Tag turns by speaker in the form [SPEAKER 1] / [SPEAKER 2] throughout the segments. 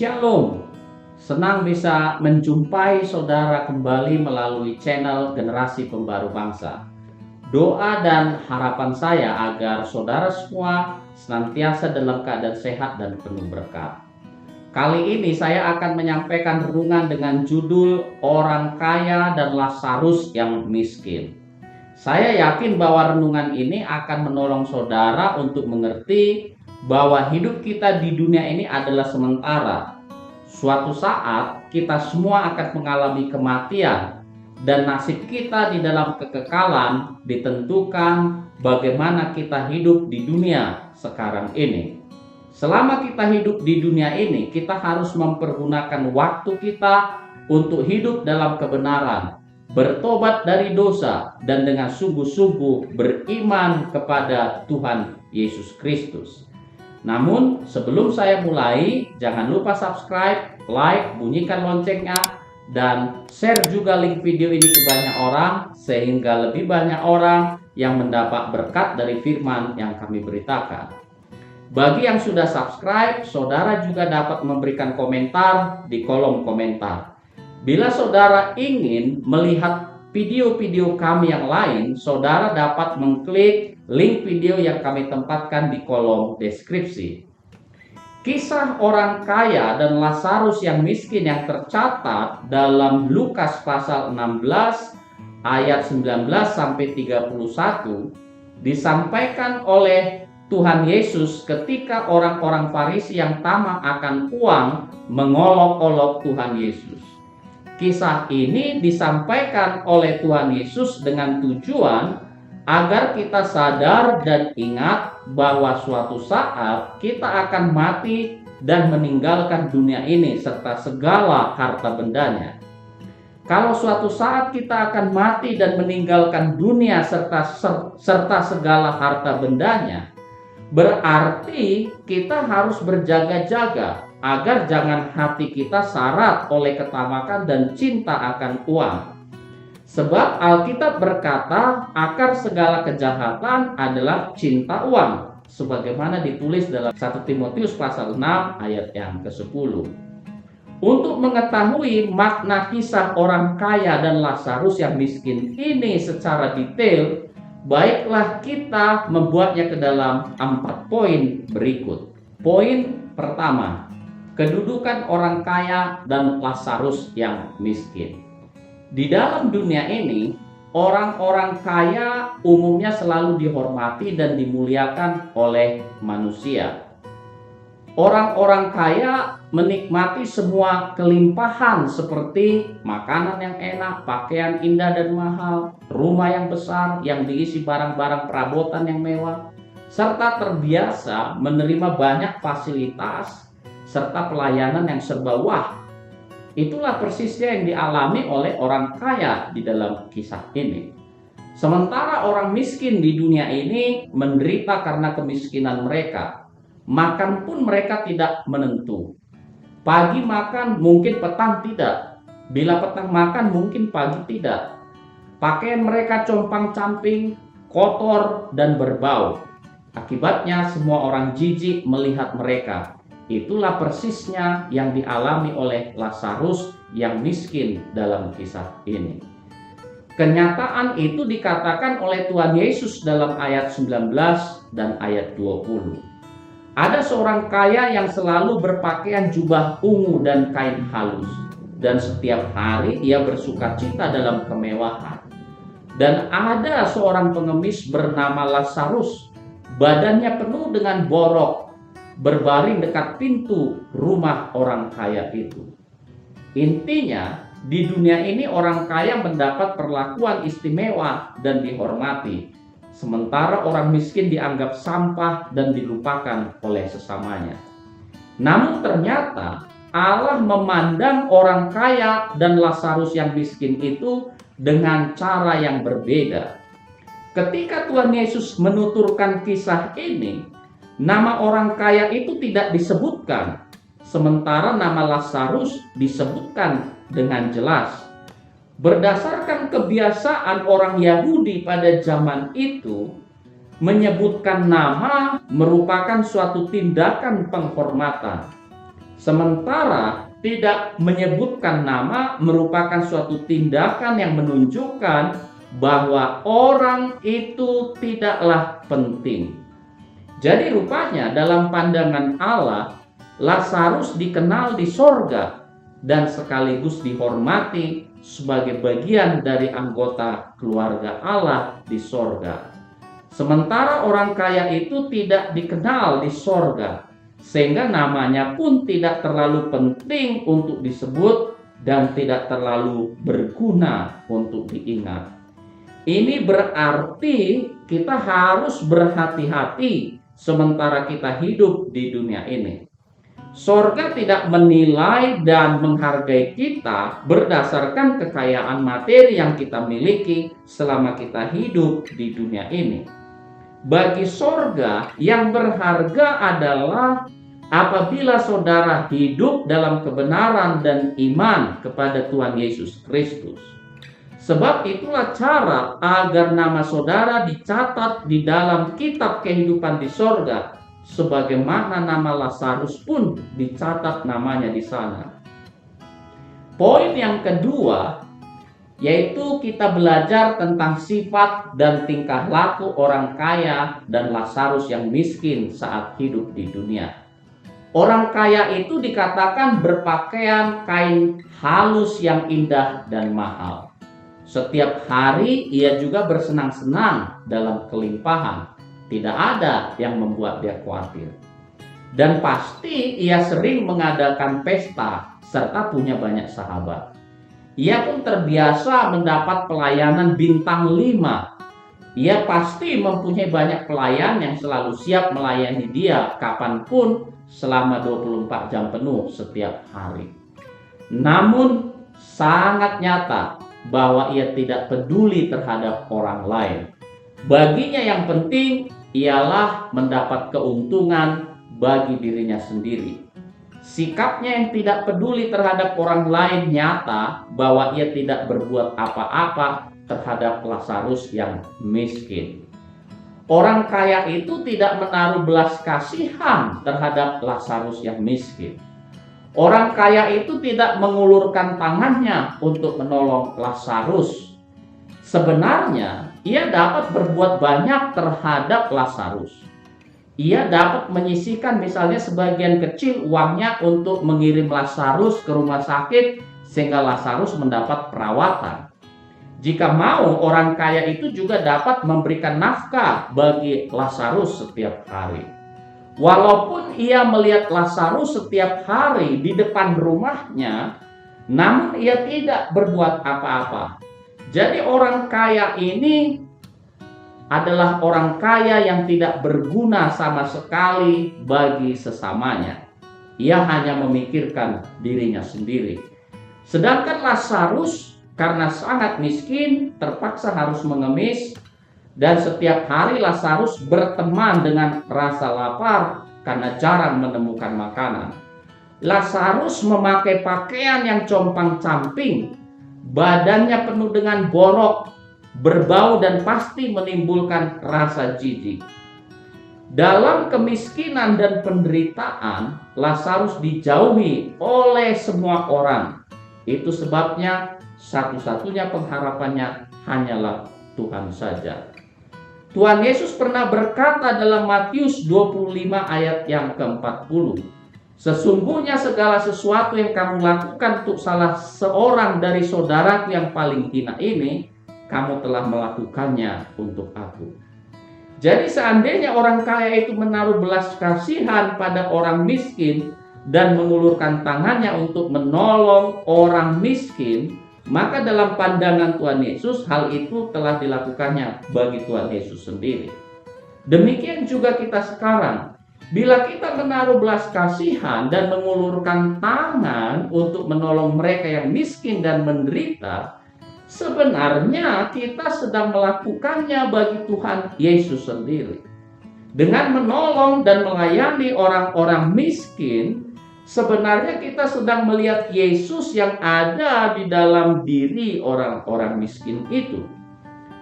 [SPEAKER 1] Shalom, senang bisa menjumpai saudara kembali melalui channel Generasi Pembaru Bangsa. Doa dan harapan saya agar saudara semua senantiasa dalam keadaan sehat dan penuh berkat. Kali ini saya akan menyampaikan renungan dengan judul Orang Kaya dan Lazarus yang Miskin. Saya yakin bahwa renungan ini akan menolong saudara untuk mengerti bahwa hidup kita di dunia ini adalah sementara. Suatu saat kita semua akan mengalami kematian, dan nasib kita di dalam kekekalan ditentukan bagaimana kita hidup di dunia sekarang ini. Selama kita hidup di dunia ini, kita harus mempergunakan waktu kita untuk hidup dalam kebenaran, bertobat dari dosa, dan dengan sungguh-sungguh beriman kepada Tuhan Yesus Kristus. Namun sebelum saya mulai, jangan lupa subscribe, like, bunyikan loncengnya, dan share juga link video ini ke banyak orang, sehingga lebih banyak orang yang mendapat berkat dari firman yang kami beritakan. Bagi yang sudah subscribe, saudara juga dapat memberikan komentar di kolom komentar. Bila saudara ingin melihat video-video kami yang lain, saudara dapat mengklik link video yang kami tempatkan di kolom deskripsi. Kisah orang kaya dan Lazarus yang miskin yang tercatat dalam Lukas pasal 16 ayat 19 sampai 31 disampaikan oleh Tuhan Yesus ketika orang-orang Farisi yang tamak akan uang mengolok-olok Tuhan Yesus. Kisah ini disampaikan oleh Tuhan Yesus dengan tujuan agar kita sadar dan ingat bahwa suatu saat kita akan mati dan meninggalkan dunia ini serta segala harta bendanya. Kalau suatu saat kita akan mati dan meninggalkan dunia serta segala harta bendanya, berarti kita harus berjaga-jaga agar jangan hati kita syarat oleh ketamakan dan cinta akan uang. Sebab Alkitab berkata, akar segala kejahatan adalah cinta uang, sebagaimana ditulis dalam 1 Timotius pasal 6 ayat yang ke-10. Untuk mengetahui makna kisah orang kaya dan Lazarus yang miskin ini secara detail, baiklah kita membuatnya ke dalam 4 poin berikut. Poin pertama, kedudukan orang kaya dan Lazarus yang miskin. Di dalam dunia ini, orang-orang kaya umumnya selalu dihormati dan dimuliakan oleh manusia. Orang-orang kaya menikmati semua kelimpahan seperti makanan yang enak, pakaian indah dan mahal, rumah yang besar yang diisi barang-barang perabotan yang mewah, serta terbiasa menerima banyak fasilitas serta pelayanan yang serba wah. Itulah persisnya yang dialami oleh orang kaya di dalam kisah ini. Sementara orang miskin di dunia ini menderita karena kemiskinan mereka. Makan pun mereka tidak menentu. Pagi makan, mungkin petang tidak. Bila petang makan, mungkin pagi tidak. Pakaian mereka compang-camping, kotor, dan berbau. Akibatnya semua orang jijik melihat mereka. Itulah persisnya yang dialami oleh Lazarus yang miskin dalam kisah ini. Kenyataan itu dikatakan oleh Tuhan Yesus dalam ayat 19 dan ayat 20. Ada seorang kaya yang selalu berpakaian jubah ungu dan kain halus, dan setiap hari ia bersukacita dalam kemewahan. Dan ada seorang pengemis bernama Lazarus, badannya penuh dengan borok, berbaring dekat pintu rumah orang kaya itu. Intinya, di dunia ini orang kaya mendapat perlakuan istimewa dan dihormati, sementara orang miskin dianggap sampah dan dilupakan oleh sesamanya. Namun ternyata Allah memandang orang kaya dan Lazarus yang miskin itu dengan cara yang berbeda. Ketika Tuhan Yesus menuturkan kisah ini, nama orang kaya itu tidak disebutkan, sementara nama Lazarus disebutkan dengan jelas. Berdasarkan kebiasaan orang Yahudi pada zaman itu, menyebutkan nama merupakan suatu tindakan penghormatan. Sementara tidak menyebutkan nama merupakan suatu tindakan yang menunjukkan bahwa orang itu tidaklah penting. Jadi rupanya dalam pandangan Allah, Lazarus dikenal di sorga dan sekaligus dihormati sebagai bagian dari anggota keluarga Allah di sorga. Sementara orang kaya itu tidak dikenal di sorga, sehingga namanya pun tidak terlalu penting untuk disebut dan tidak terlalu berguna untuk diingat. Ini berarti kita harus berhati-hati sementara kita hidup di dunia ini. Sorga tidak menilai dan menghargai kita berdasarkan kekayaan materi yang kita miliki selama kita hidup di dunia ini. Bagi sorga, yang berharga adalah apabila saudara hidup dalam kebenaran dan iman kepada Tuhan Yesus Kristus. Sebab itulah cara agar nama saudara dicatat di dalam kitab kehidupan di sorga, sebagaimana nama Lazarus pun dicatat namanya di sana. Poin yang kedua, yaitu kita belajar tentang sifat dan tingkah laku orang kaya dan Lazarus yang miskin saat hidup di dunia. Orang kaya itu dikatakan berpakaian kain halus yang indah dan mahal. Setiap hari ia juga bersenang-senang dalam kelimpahan. Tidak ada yang membuat dia khawatir. Dan pasti ia sering mengadakan pesta serta punya banyak sahabat. Ia pun terbiasa mendapat pelayanan bintang 5. Ia pasti mempunyai banyak pelayan yang selalu siap melayani dia kapanpun selama 24 jam penuh setiap hari. Namun sangat nyata bahwa ia tidak peduli terhadap orang lain. Baginya yang penting ialah mendapat keuntungan bagi dirinya sendiri. Sikapnya yang tidak peduli terhadap orang lain nyata bahwa ia tidak berbuat apa-apa terhadap Lazarus yang miskin. Orang kaya itu tidak menaruh belas kasihan terhadap Lazarus yang miskin. Orang kaya itu tidak mengulurkan tangannya untuk menolong Lazarus. Sebenarnya, ia dapat berbuat banyak terhadap Lazarus. Ia dapat menyisihkan misalnya sebagian kecil uangnya untuk mengirim Lazarus ke rumah sakit sehingga Lazarus mendapat perawatan. Jika mau, orang kaya itu juga dapat memberikan nafkah bagi Lazarus setiap hari. Walaupun ia melihat Lazarus setiap hari di depan rumahnya, namun ia tidak berbuat apa-apa. Jadi orang kaya ini adalah orang kaya yang tidak berguna sama sekali bagi sesamanya. Ia hanya memikirkan dirinya sendiri. Sedangkan Lazarus karena sangat miskin terpaksa harus mengemis. Dan setiap hari Lazarus berteman dengan rasa lapar karena jarang menemukan makanan. Lazarus memakai pakaian yang compang-camping, badannya penuh dengan borok, berbau dan pasti menimbulkan rasa jijik. Dalam kemiskinan dan penderitaan, Lazarus dijauhi oleh semua orang. Itu sebabnya satu-satunya pengharapannya hanyalah Tuhan saja. Tuhan Yesus pernah berkata dalam Matius 25 ayat yang ke-40, sesungguhnya segala sesuatu yang kamu lakukan untuk salah seorang dari saudaraku yang paling hina ini, kamu telah melakukannya untuk aku. Jadi seandainya orang kaya itu menaruh belas kasihan pada orang miskin dan mengulurkan tangannya untuk menolong orang miskin, maka dalam pandangan Tuhan Yesus hal itu telah dilakukannya bagi Tuhan Yesus sendiri. Demikian juga kita sekarang. Bila kita menaruh belas kasihan dan mengulurkan tangan untuk menolong mereka yang miskin dan menderita, sebenarnya kita sedang melakukannya bagi Tuhan Yesus sendiri. Dengan menolong dan melayani orang-orang miskin, sebenarnya kita sedang melihat Yesus yang ada di dalam diri orang-orang miskin itu.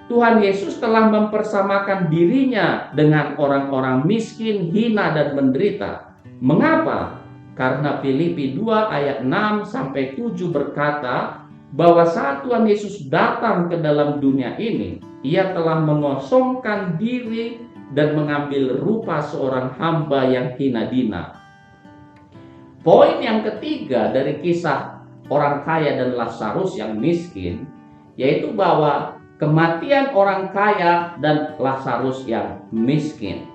[SPEAKER 1] Tuhan Yesus telah mempersamakan dirinya dengan orang-orang miskin, hina dan menderita. Mengapa? Karena Filipi 2 ayat 6 sampai 7 berkata bahwa saat Tuhan Yesus datang ke dalam dunia ini, ia telah mengosongkan diri dan mengambil rupa seorang hamba yang hina dina. Poin yang ketiga dari kisah orang kaya dan Lazarus yang miskin, yaitu bahwa kematian orang kaya dan Lazarus yang miskin,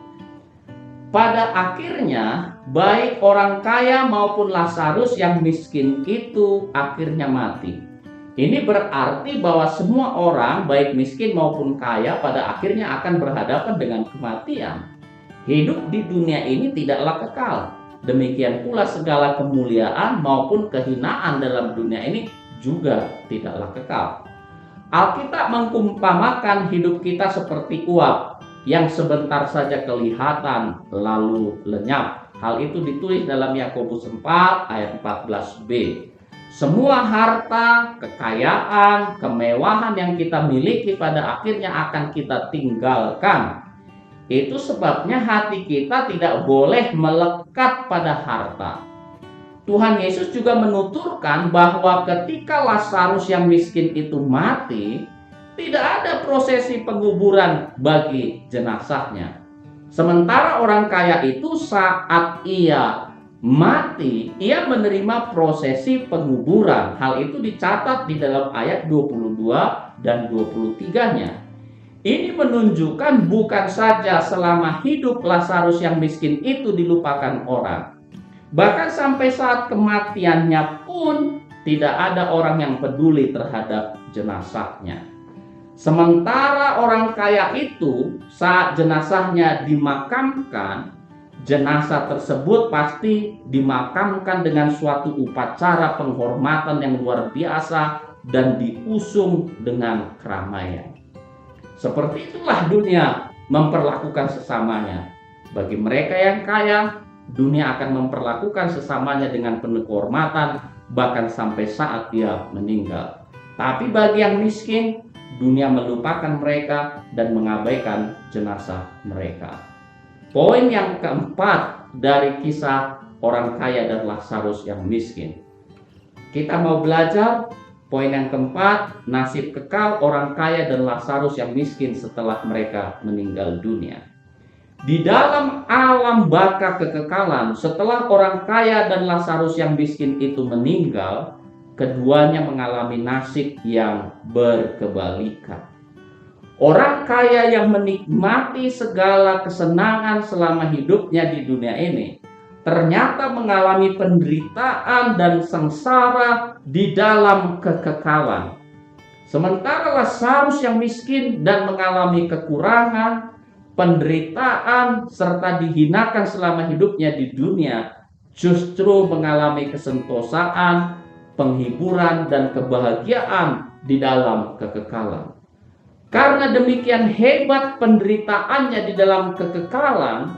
[SPEAKER 1] pada akhirnya baik orang kaya maupun Lazarus yang miskin itu akhirnya mati. Ini berarti bahwa semua orang baik miskin maupun kaya pada akhirnya akan berhadapan dengan kematian. Hidup di dunia ini tidaklah kekal. Demikian pula segala kemuliaan maupun kehinaan dalam dunia ini juga tidaklah kekal. Alkitab mengumpamakan hidup kita seperti uap yang sebentar saja kelihatan lalu lenyap. Hal itu ditulis dalam Yakobus 4 ayat 14b. Semua harta, kekayaan, kemewahan yang kita miliki pada akhirnya akan kita tinggalkan. Itu sebabnya hati kita tidak boleh melekat pada harta. Tuhan Yesus juga menuturkan bahwa ketika Lazarus yang miskin itu mati, tidak ada prosesi penguburan bagi jenazahnya. Sementara orang kaya itu saat ia mati, ia menerima prosesi penguburan. Hal itu dicatat di dalam ayat 22 dan 23-nya. Ini menunjukkan bukan saja selama hidup Lazarus yang miskin itu dilupakan orang. Bahkan sampai saat kematiannya pun tidak ada orang yang peduli terhadap jenazahnya. Sementara orang kaya itu saat jenazahnya dimakamkan, jenazah tersebut pasti dimakamkan dengan suatu upacara penghormatan yang luar biasa dan diusung dengan keramaian. Seperti itulah dunia memperlakukan sesamanya. Bagi mereka yang kaya, dunia akan memperlakukan sesamanya dengan penuh kehormatan, bahkan sampai saat dia meninggal. Tapi bagi yang miskin, dunia melupakan mereka dan mengabaikan jenazah mereka. Poin yang keempat dari kisah orang kaya dan Lazarus yang miskin. Kita mau belajar poin yang keempat, nasib kekal orang kaya dan Lazarus yang miskin setelah mereka meninggal dunia. Di dalam alam baka kekekalan, setelah orang kaya dan Lazarus yang miskin itu meninggal, keduanya mengalami nasib yang berkebalikan. Orang kaya yang menikmati segala kesenangan selama hidupnya di dunia ini ternyata mengalami penderitaan dan sengsara di dalam kekekalan. Sementara Lazarus yang miskin dan mengalami kekurangan, penderitaan, serta dihinakan selama hidupnya di dunia justru mengalami kesentosaan, penghiburan, dan kebahagiaan di dalam kekekalan. Karena demikian hebat penderitaannya di dalam kekekalan,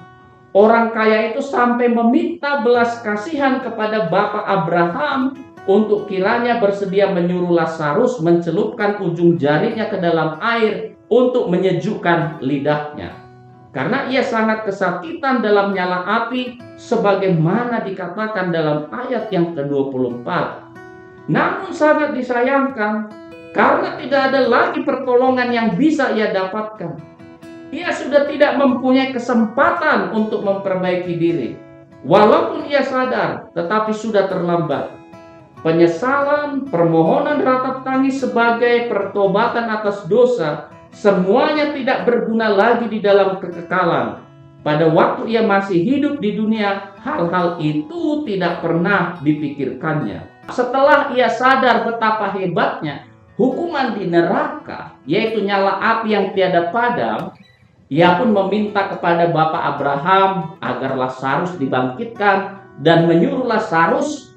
[SPEAKER 1] orang kaya itu sampai meminta belas kasihan kepada Bapak Abraham untuk kiranya bersedia menyuruh Lazarus mencelupkan ujung jarinya ke dalam air untuk menyejukkan lidahnya. Karena ia sangat kesakitan dalam nyala api sebagaimana dikatakan dalam ayat yang ke-24. Namun sangat disayangkan, karena tidak ada lagi pertolongan yang bisa ia dapatkan. Ia sudah tidak mempunyai kesempatan untuk memperbaiki diri. Walaupun ia sadar, tetapi sudah terlambat. Penyesalan, permohonan ratap tangis sebagai pertobatan atas dosa, semuanya tidak berguna lagi di dalam kekekalan. Pada waktu ia masih hidup di dunia, hal-hal itu tidak pernah dipikirkannya. Setelah ia sadar betapa hebatnya hukuman di neraka, yaitu nyala api yang tiada padam, ia pun meminta kepada Bapak Abraham agar Lazarus dibangkitkan dan menyuruh Lazarus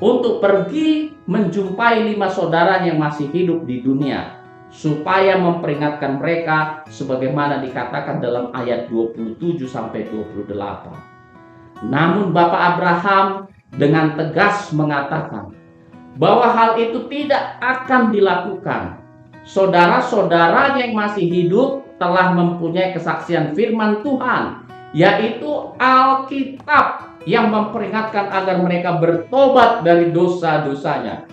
[SPEAKER 1] untuk pergi menjumpai 5 saudara yang masih hidup di dunia, supaya memperingatkan mereka sebagaimana dikatakan dalam ayat 27 sampai 28. Namun Bapak Abraham dengan tegas mengatakan bahwa hal itu tidak akan dilakukan. Saudara-saudara yang masih hidup telah mempunyai kesaksian firman Tuhan, yaitu Alkitab, yang memperingatkan agar mereka bertobat dari dosa-dosanya.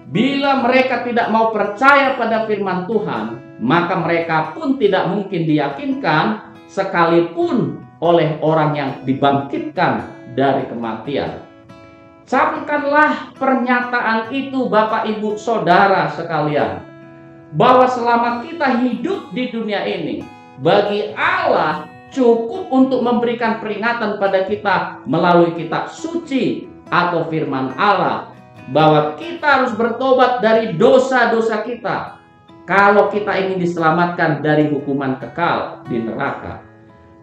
[SPEAKER 1] Bila mereka tidak mau percaya pada firman Tuhan, maka mereka pun tidak mungkin diyakinkan sekalipun oleh orang yang dibangkitkan dari kematian. Camkanlah pernyataan itu Bapak Ibu Saudara sekalian, bahwa selama kita hidup di dunia ini, bagi Allah cukup untuk memberikan peringatan pada kita melalui kitab suci atau firman Allah, bahwa kita harus bertobat dari dosa-dosa kita kalau kita ingin diselamatkan dari hukuman kekal di neraka.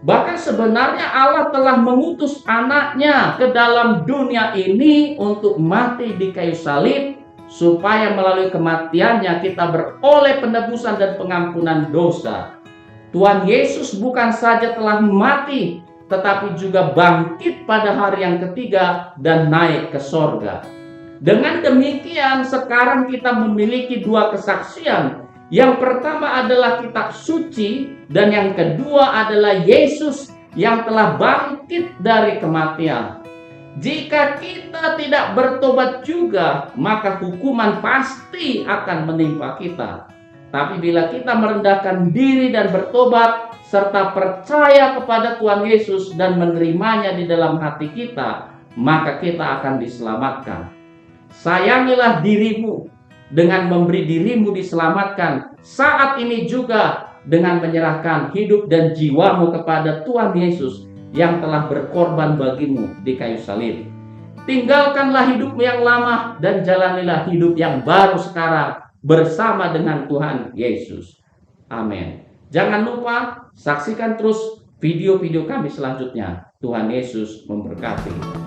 [SPEAKER 1] Bahkan sebenarnya Allah telah mengutus anaknya ke dalam dunia ini untuk mati di kayu salib, supaya melalui kematiannya kita beroleh penebusan dan pengampunan dosa. Tuhan Yesus bukan saja telah mati, tetapi juga bangkit pada hari yang ketiga dan naik ke sorga. Dengan demikian sekarang kita memiliki dua kesaksian. Yang pertama adalah kitab suci, dan yang kedua adalah Yesus yang telah bangkit dari kematian. Jika kita tidak bertobat juga, maka hukuman pasti akan menimpa kita. Tapi bila kita merendahkan diri dan bertobat, serta percaya kepada Tuhan Yesus dan menerimanya di dalam hati kita, maka kita akan diselamatkan. Sayangilah dirimu dengan memberi dirimu diselamatkan saat ini juga, dengan menyerahkan hidup dan jiwamu kepada Tuhan Yesus yang telah berkorban bagimu di kayu salib. Tinggalkanlah hidupmu yang lama dan jalanilah hidup yang baru sekarang bersama dengan Tuhan Yesus. Amin. Jangan lupa saksikan terus video-video kami selanjutnya. Tuhan Yesus memberkati.